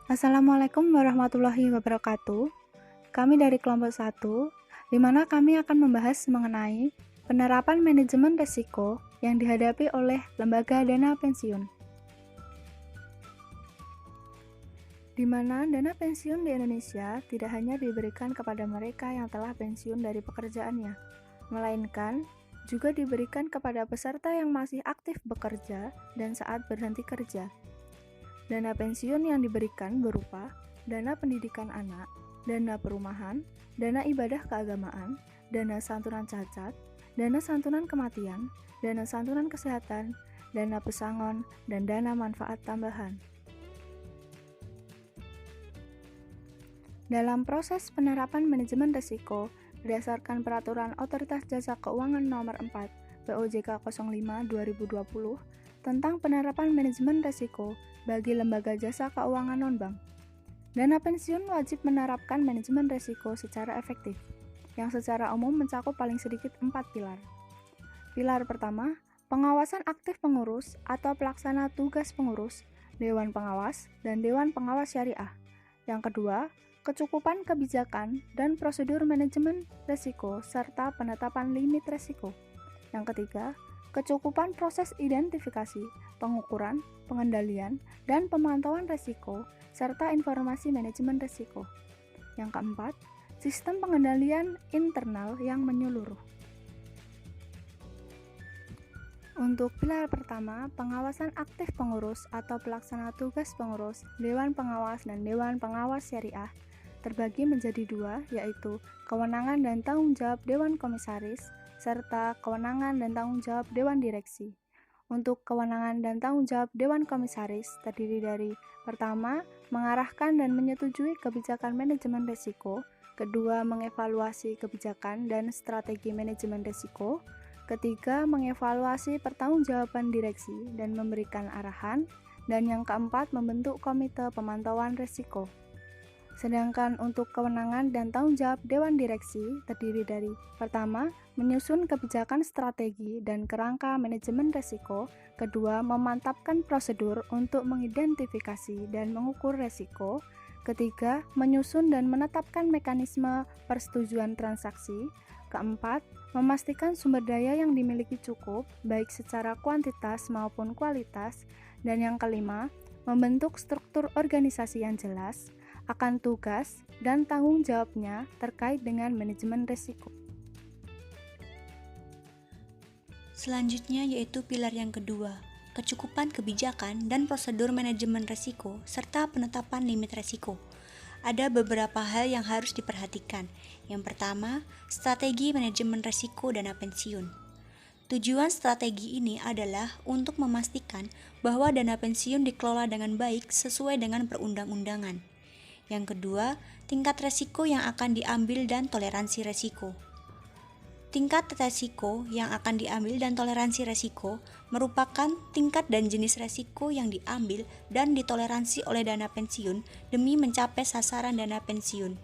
Assalamualaikum warahmatullahi wabarakatuh. Kami dari kelompok 1, di mana kami akan membahas mengenai penerapan manajemen risiko yang dihadapi oleh lembaga dana pensiun. Di mana dana pensiun di Indonesia tidak hanya diberikan kepada mereka yang telah pensiun dari pekerjaannya, melainkan juga diberikan kepada peserta yang masih aktif bekerja dan saat berhenti kerja. Dana pensiun yang diberikan berupa dana pendidikan anak, dana perumahan, dana ibadah keagamaan, dana santunan cacat, dana santunan kematian, dana santunan kesehatan, dana pesangon, dan dana manfaat tambahan. Dalam proses penerapan manajemen risiko, berdasarkan Peraturan Otoritas Jasa Keuangan Nomor 4 POJK 05/2020 tentang penerapan manajemen risiko bagi lembaga jasa keuangan non-bank. Dana pensiun wajib menerapkan manajemen risiko secara efektif, yang secara umum mencakup paling sedikit 4 pilar. Pilar pertama, pengawasan aktif pengurus atau pelaksana tugas pengurus, Dewan Pengawas, dan Dewan Pengawas Syariah. Yang kedua, kecukupan kebijakan dan prosedur manajemen risiko serta penetapan limit risiko. Yang ketiga, kecukupan proses identifikasi, pengukuran, pengendalian, dan pemantauan risiko, serta informasi manajemen risiko. Yang keempat, sistem pengendalian internal yang menyeluruh. Untuk pilar pertama, pengawasan aktif pengurus atau pelaksana tugas pengurus, Dewan Pengawas dan Dewan Pengawas Syariah, terbagi menjadi dua, yaitu kewenangan dan tanggung jawab Dewan Komisaris, serta kewenangan dan tanggung jawab Dewan Direksi. Untuk kewenangan dan tanggung jawab Dewan Komisaris terdiri dari pertama, mengarahkan dan menyetujui kebijakan manajemen risiko, kedua, mengevaluasi kebijakan dan strategi manajemen risiko, ketiga, mengevaluasi pertanggungjawaban direksi dan memberikan arahan, dan yang keempat, membentuk komite pemantauan risiko. Sedangkan untuk kewenangan dan tanggung jawab Dewan Direksi terdiri dari pertama, menyusun kebijakan strategi dan kerangka manajemen risiko, kedua, memantapkan prosedur untuk mengidentifikasi dan mengukur risiko, ketiga, menyusun dan menetapkan mekanisme persetujuan transaksi, keempat, memastikan sumber daya yang dimiliki cukup, baik secara kuantitas maupun kualitas, dan yang kelima, membentuk struktur organisasi yang jelas akan tugas dan tanggung jawabnya terkait dengan manajemen risiko. Selanjutnya yaitu pilar yang kedua, kecukupan kebijakan dan prosedur manajemen risiko serta penetapan limit risiko. Ada beberapa hal yang harus diperhatikan. Yang pertama, strategi manajemen risiko dana pensiun. Tujuan strategi ini adalah untuk memastikan bahwa dana pensiun dikelola dengan baik sesuai dengan perundang-undangan. Yang kedua, tingkat resiko yang akan diambil dan toleransi resiko. Tingkat resiko yang akan diambil dan toleransi resiko merupakan tingkat dan jenis resiko yang diambil dan ditoleransi oleh dana pensiun demi mencapai sasaran dana pensiun.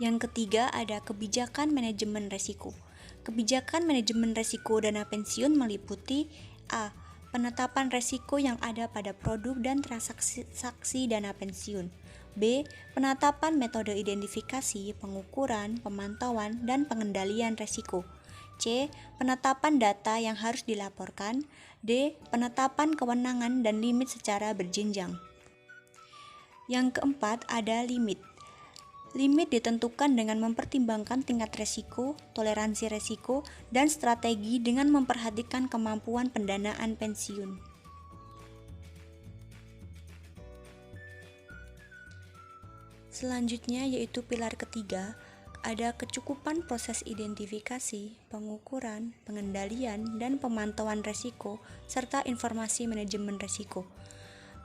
Yang ketiga, ada kebijakan manajemen resiko. Kebijakan manajemen resiko dana pensiun meliputi A. Penetapan resiko yang ada pada produk dan transaksi dana pensiun. B. Penetapan metode identifikasi, pengukuran, pemantauan, dan pengendalian resiko. C. Penetapan data yang harus dilaporkan. D. Penetapan kewenangan dan limit secara berjenjang. Yang keempat, ada limit. Limit ditentukan dengan mempertimbangkan tingkat resiko, toleransi resiko, dan strategi dengan memperhatikan kemampuan pendanaan pensiun. Selanjutnya yaitu pilar ketiga, ada kecukupan proses identifikasi, pengukuran, pengendalian, dan pemantauan resiko, serta informasi manajemen resiko.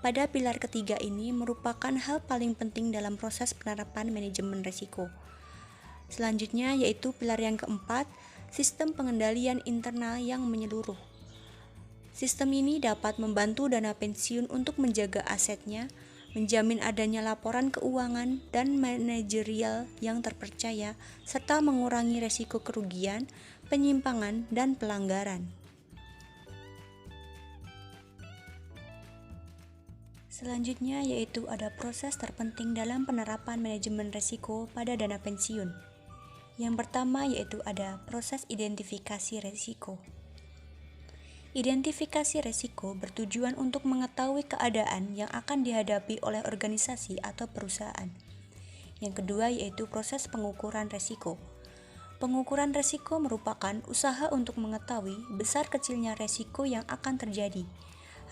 Pada pilar ketiga ini merupakan hal paling penting dalam proses penerapan manajemen risiko. Selanjutnya yaitu pilar yang keempat, sistem pengendalian internal yang menyeluruh. Sistem ini dapat membantu dana pensiun untuk menjaga asetnya, menjamin adanya laporan keuangan dan manajerial yang terpercaya, serta mengurangi risiko kerugian, penyimpangan, dan pelanggaran. Selanjutnya yaitu ada proses terpenting dalam penerapan manajemen risiko pada dana pensiun. Yang pertama yaitu ada proses identifikasi risiko. Identifikasi risiko bertujuan untuk mengetahui keadaan yang akan dihadapi oleh organisasi atau perusahaan. Yang kedua yaitu proses pengukuran risiko. Pengukuran risiko merupakan usaha untuk mengetahui besar kecilnya risiko yang akan terjadi.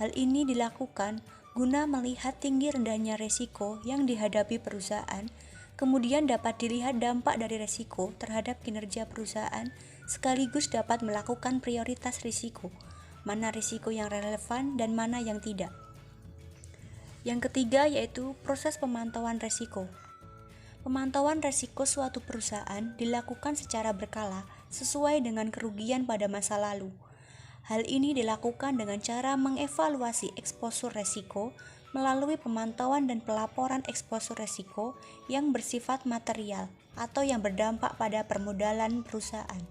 Hal ini dilakukan guna melihat tinggi rendahnya risiko yang dihadapi perusahaan, kemudian dapat dilihat dampak dari risiko terhadap kinerja perusahaan, sekaligus dapat melakukan prioritas risiko, mana risiko yang relevan dan mana yang tidak. Yang ketiga yaitu proses pemantauan risiko. Pemantauan risiko suatu perusahaan dilakukan secara berkala sesuai dengan kerugian pada masa lalu. Hal ini dilakukan dengan cara mengevaluasi eksposur risiko melalui pemantauan dan pelaporan eksposur risiko yang bersifat material atau yang berdampak pada permodalan perusahaan.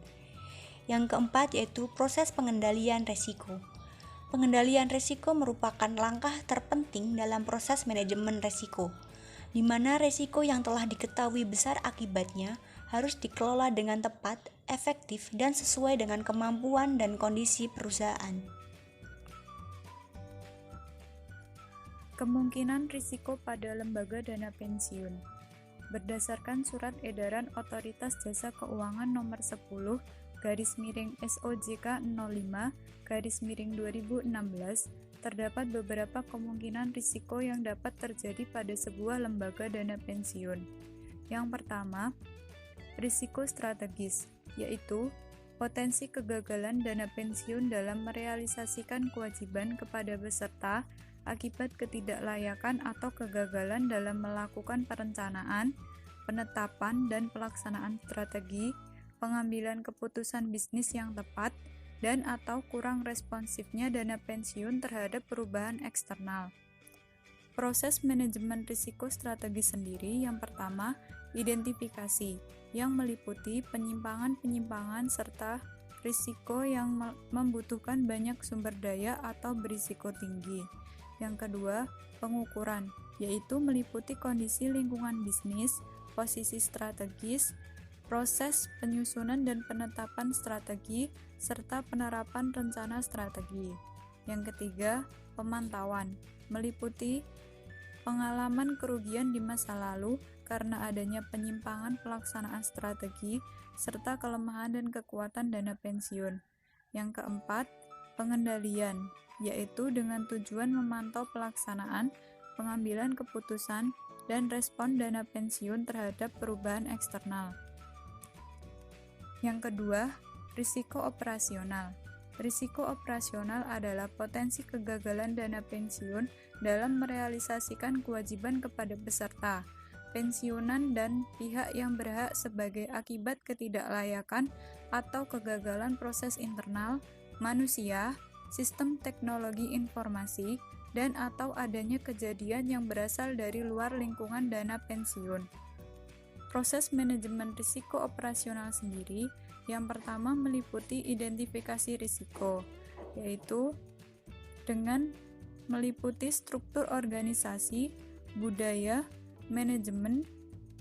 Yang keempat yaitu proses pengendalian risiko. Pengendalian risiko merupakan langkah terpenting dalam proses manajemen risiko, di mana risiko yang telah diketahui besar akibatnya harus dikelola dengan tepat, efektif, dan sesuai dengan kemampuan dan kondisi perusahaan. Kemungkinan risiko pada lembaga dana pensiun. Berdasarkan Surat Edaran Otoritas Jasa Keuangan Nomor 10 /SOJK 05 /2016, terdapat beberapa kemungkinan risiko yang dapat terjadi pada sebuah lembaga dana pensiun. Yang pertama, risiko strategis, yaitu potensi kegagalan dana pensiun dalam merealisasikan kewajiban kepada peserta akibat ketidaklayakan atau kegagalan dalam melakukan perencanaan, penetapan dan pelaksanaan strategi, pengambilan keputusan bisnis yang tepat, dan atau kurang responsifnya dana pensiun terhadap perubahan eksternal. Proses manajemen risiko strategis sendiri yang pertama, identifikasi, yang meliputi penyimpangan-penyimpangan serta risiko yang membutuhkan banyak sumber daya atau berisiko tinggi. Yang kedua, pengukuran, yaitu meliputi kondisi lingkungan bisnis, posisi strategis, proses penyusunan dan penetapan strategi, serta penerapan rencana strategi. Yang ketiga, pemantauan, meliputi pengalaman kerugian di masa lalu karena adanya penyimpangan pelaksanaan strategi, serta kelemahan dan kekuatan dana pensiun. Yang keempat, pengendalian, yaitu dengan tujuan memantau pelaksanaan, pengambilan keputusan, dan respon dana pensiun terhadap perubahan eksternal. Yang kedua, risiko operasional. Risiko operasional adalah potensi kegagalan dana pensiun dalam merealisasikan kewajiban kepada peserta, pensiunan dan pihak yang berhak sebagai akibat ketidaklayakan atau kegagalan proses internal, manusia, sistem teknologi informasi, dan atau adanya kejadian yang berasal dari luar lingkungan dana pensiun. Proses manajemen risiko operasional sendiri yang pertama meliputi identifikasi risiko, yaitu dengan meliputi struktur organisasi, budaya, manajemen,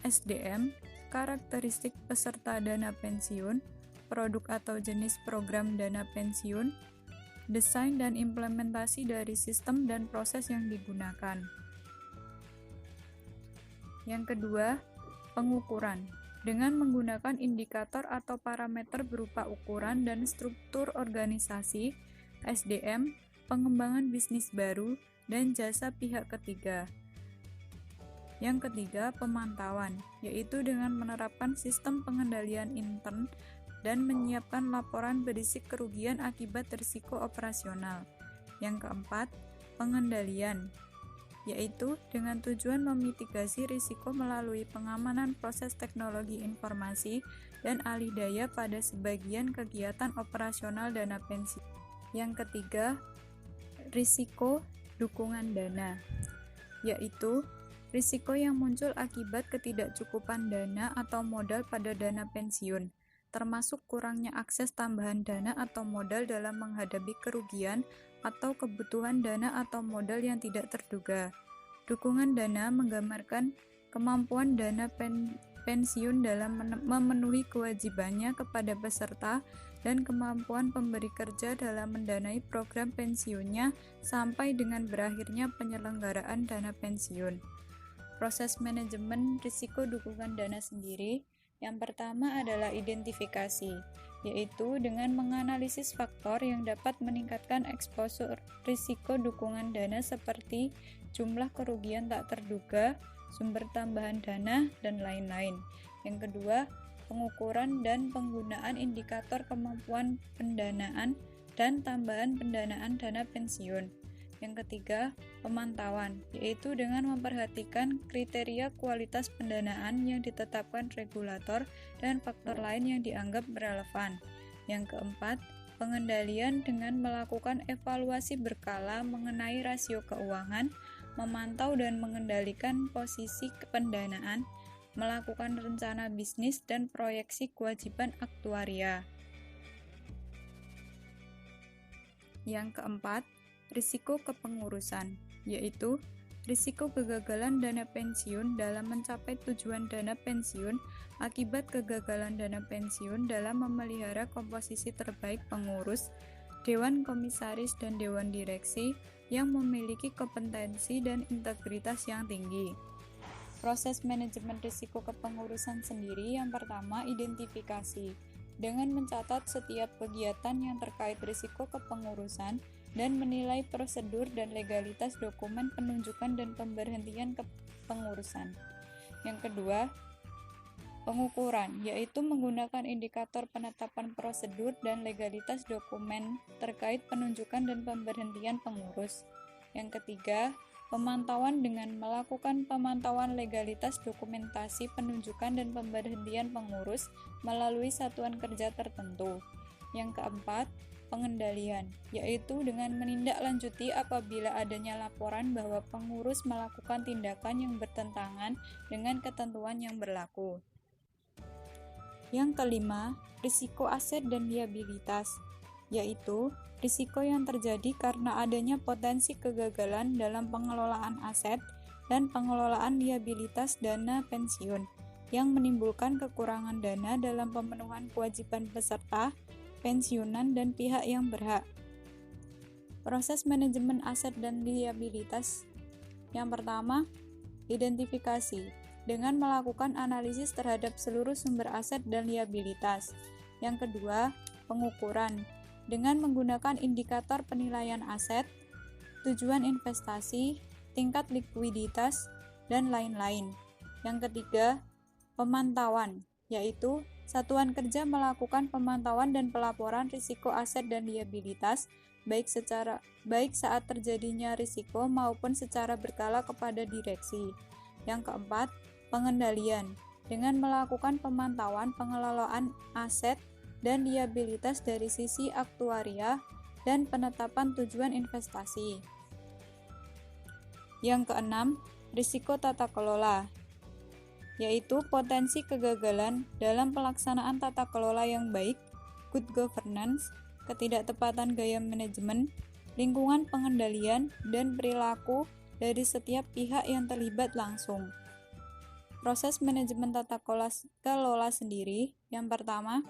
SDM, karakteristik peserta dana pensiun, produk atau jenis program dana pensiun, desain dan implementasi dari sistem dan proses yang digunakan. Yang kedua, pengukuran. Dengan menggunakan indikator atau parameter berupa ukuran dan struktur organisasi, SDM, pengembangan bisnis baru, dan jasa pihak ketiga. Yang ketiga, pemantauan, yaitu dengan menerapkan sistem pengendalian intern dan menyiapkan laporan berisi kerugian akibat risiko operasional. Yang keempat, pengendalian, yaitu dengan tujuan memitigasi risiko melalui pengamanan proses teknologi informasi dan alih daya pada sebagian kegiatan operasional dana pensiun. Yang ketiga, risiko dukungan dana, yaitu risiko yang muncul akibat ketidakcukupan dana atau modal pada dana pensiun. termasuk kurangnya akses tambahan dana atau modal dalam menghadapi kerugian atau kebutuhan dana atau modal yang tidak terduga. Dukungan dana menggambarkan kemampuan dana pensiun dalam memenuhi kewajibannya kepada peserta dan kemampuan pemberi kerja dalam mendanai program pensiunnya sampai dengan berakhirnya penyelenggaraan dana pensiun. Proses manajemen risiko dukungan dana sendiri, yang pertama adalah identifikasi, yaitu dengan menganalisis faktor yang dapat meningkatkan eksposur risiko dukungan dana seperti jumlah kerugian tak terduga, sumber tambahan dana, dan lain-lain. Yang kedua, pengukuran dan penggunaan indikator kemampuan pendanaan dan tambahan pendanaan dana pensiun. Yang ketiga, pemantauan, yaitu dengan memperhatikan kriteria kualitas pendanaan yang ditetapkan regulator dan faktor lain yang dianggap relevan. Yang keempat, pengendalian dengan melakukan evaluasi berkala mengenai rasio keuangan, memantau dan mengendalikan posisi pendanaan, melakukan rencana bisnis dan proyeksi kewajiban aktuaria. Yang keempat, risiko kepengurusan, yaitu risiko kegagalan dana pensiun dalam mencapai tujuan dana pensiun akibat kegagalan dana pensiun dalam memelihara komposisi terbaik pengurus, dewan komisaris dan dewan direksi yang memiliki kompetensi dan integritas yang tinggi. Proses manajemen risiko kepengurusan sendiri, yang pertama, identifikasi, dengan mencatat setiap kegiatan yang terkait risiko kepengurusan dan menilai prosedur dan legalitas dokumen penunjukan dan pemberhentian kepengurusan. Yang kedua, pengukuran, yaitu menggunakan indikator penetapan prosedur dan legalitas dokumen terkait penunjukan dan pemberhentian pengurus. Yang ketiga, pemantauan dengan melakukan pemantauan legalitas dokumentasi penunjukan dan pemberhentian pengurus melalui satuan kerja tertentu. Yang keempat, pengendalian, yaitu dengan menindaklanjuti apabila adanya laporan bahwa pengurus melakukan tindakan yang bertentangan dengan ketentuan yang berlaku. Yang kelima, risiko aset dan liabilitas, yaitu risiko yang terjadi karena adanya potensi kegagalan dalam pengelolaan aset dan pengelolaan liabilitas dana pensiun yang menimbulkan kekurangan dana dalam pemenuhan kewajiban peserta pensiunan dan pihak yang berhak. Proses manajemen aset dan liabilitas, yang pertama, identifikasi, dengan melakukan analisis terhadap seluruh sumber aset dan liabilitas. Yang kedua, pengukuran, dengan menggunakan indikator penilaian aset, tujuan investasi, tingkat likuiditas, dan lain-lain. Yang ketiga, pemantauan, yaitu satuan kerja melakukan pemantauan dan pelaporan risiko aset dan liabilitas baik saat terjadinya risiko maupun secara berkala kepada direksi. Yang keempat, pengendalian dengan melakukan pemantauan pengelolaan aset dan liabilitas dari sisi aktuaria dan penetapan tujuan investasi. Yang keenam, risiko tata kelola, yaitu potensi kegagalan dalam pelaksanaan tata kelola yang baik, good governance, ketidaktepatan gaya manajemen, lingkungan pengendalian, dan perilaku dari setiap pihak yang terlibat langsung. Proses manajemen tata kelola sendiri, yang pertama,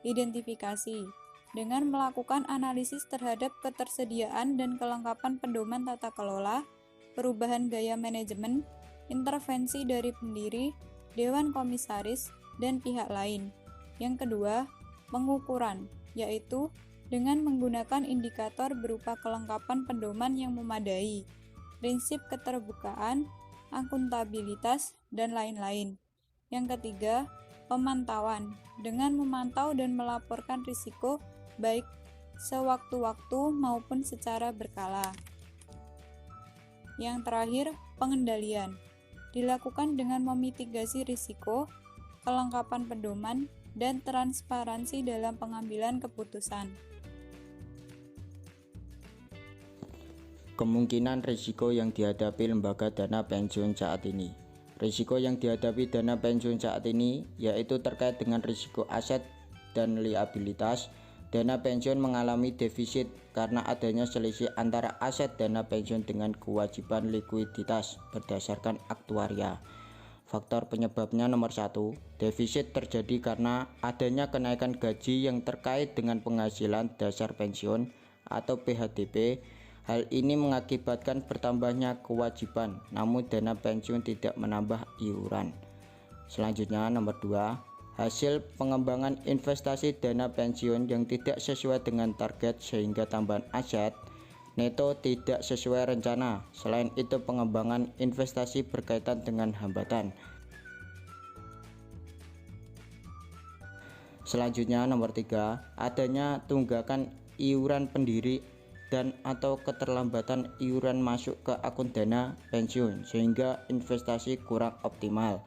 identifikasi, dengan melakukan analisis terhadap ketersediaan dan kelengkapan pedoman tata kelola, perubahan gaya manajemen, intervensi dari pendiri, dewan komisaris, dan pihak lain. Yang kedua, pengukuran, yaitu dengan menggunakan indikator berupa kelengkapan pedoman yang memadai, prinsip keterbukaan, akuntabilitas, dan lain-lain. Yang ketiga, pemantauan, dengan memantau dan melaporkan risiko baik sewaktu-waktu maupun secara berkala. Yang terakhir, pengendalian, dilakukan dengan memitigasi risiko, kelengkapan pedoman, dan transparansi dalam pengambilan keputusan. Kemungkinan risiko yang dihadapi lembaga dana pensiun saat ini. Risiko yang dihadapi dana pensiun saat ini yaitu terkait dengan risiko aset dan liabilitas, dana pensiun mengalami defisit karena adanya selisih antara aset dana pensiun dengan kewajiban likuiditas berdasarkan aktuaria. Faktor penyebabnya nomor 1, defisit terjadi karena adanya kenaikan gaji yang terkait dengan penghasilan dasar pensiun atau PHDP. Hal ini mengakibatkan bertambahnya kewajiban, namun dana pensiun tidak menambah iuran. Selanjutnya nomor 2, hasil pengembangan investasi dana pensiun yang tidak sesuai dengan target sehingga tambahan aset neto tidak sesuai rencana. Selain itu, pengembangan investasi berkaitan dengan hambatan. Selanjutnya nomor 3, adanya tunggakan iuran pendiri dan atau keterlambatan iuran masuk ke akun dana pensiun sehingga investasi kurang optimal.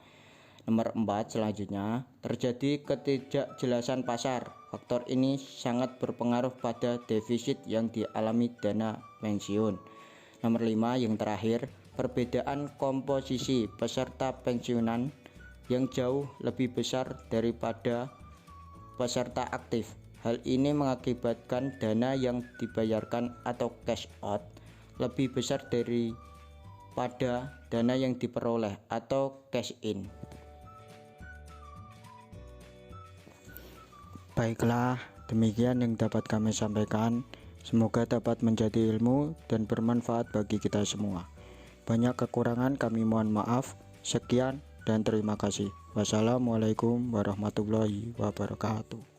Nomor 4, selanjutnya terjadi ketidakjelasan pasar. Faktor ini sangat berpengaruh pada defisit yang dialami dana pensiun. Nomor 5, yang terakhir, perbedaan komposisi peserta pensiunan yang jauh lebih besar daripada peserta aktif. Hal ini mengakibatkan dana yang dibayarkan atau cash out lebih besar daripada dana yang diperoleh atau cash in. Baiklah, demikian yang dapat kami sampaikan. Semoga dapat menjadi ilmu dan bermanfaat bagi kita semua. Banyak kekurangan kami mohon maaf. Sekian dan terima kasih. Wassalamualaikum warahmatullahi wabarakatuh.